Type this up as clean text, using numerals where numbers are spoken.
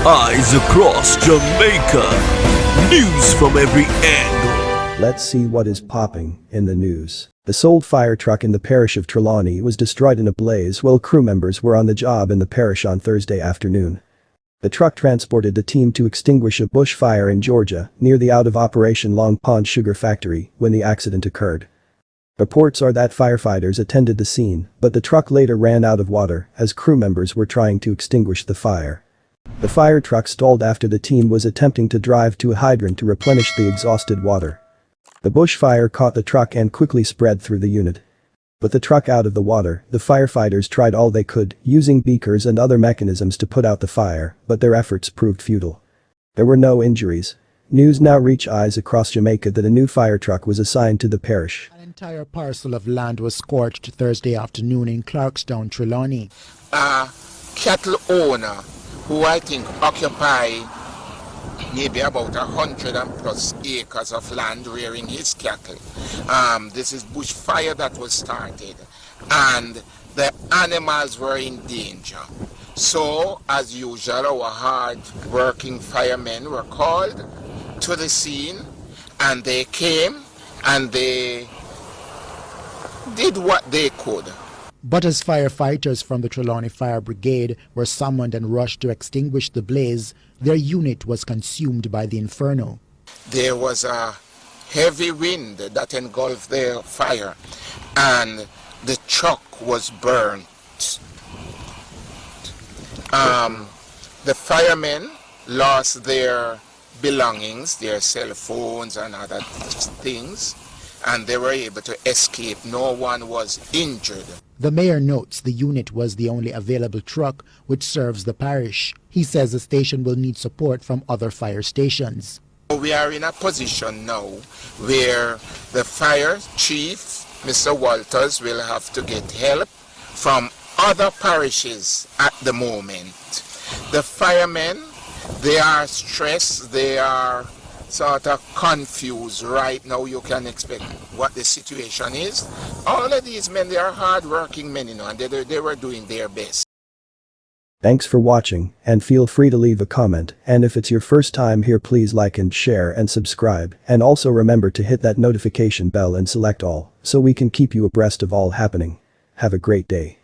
Eyes across Jamaica. News from every angle. Let's see what is popping in the news. The sold fire truck in the parish of Trelawny was destroyed in a blaze while crew members were on the job in the parish on Thursday afternoon. The truck transported the team to extinguish a bush fire in Georgia, near the out-of-operation Long Pond Sugar Factory, when the accident occurred. Reports are that firefighters attended the scene, but the truck later ran out of water as crew members were trying to extinguish the fire. The fire truck stalled after the team was attempting to drive to a hydrant to replenish the exhausted water. The bush fire caught the truck and quickly spread through the unit. With the truck out of the water, the firefighters tried all they could, using beakers and other mechanisms to put out the fire, but their efforts proved futile. There were no injuries. News now reach eyes across Jamaica that a new fire truck was assigned to the parish. An entire parcel of land was scorched Thursday afternoon in Clarkstown, Trelawny. A cattle owner who I think occupy maybe about 100 and plus acres of land rearing his cattle. This is bushfire that was started and the animals were in danger. So, as usual, our hard-working firemen were called to the scene and they came and they did what they could. But as firefighters from the Trelawny Fire Brigade were summoned and rushed to extinguish the blaze, their unit was consumed by the inferno. There was a heavy wind that engulfed the fire and the truck was burnt. The firemen lost their belongings, their cell phones and other things, and they were able to escape. No one was injured. The mayor notes the unit was the only available truck which serves the parish. He says the station will need support from other fire stations. We are in a position now where the fire chief, Mr. Walters, will have to get help from other parishes at the moment. The firemen, they are stressed, they are sort of confused right now. You can expect what the situation is. All of these men, they are hard-working men, and they were doing their best. Thanks for watching, and feel free to leave a comment, and if it's your first time here, please like and share and subscribe, and also remember to hit that notification bell and select all, so we can keep you abreast of all happening. Have a great day.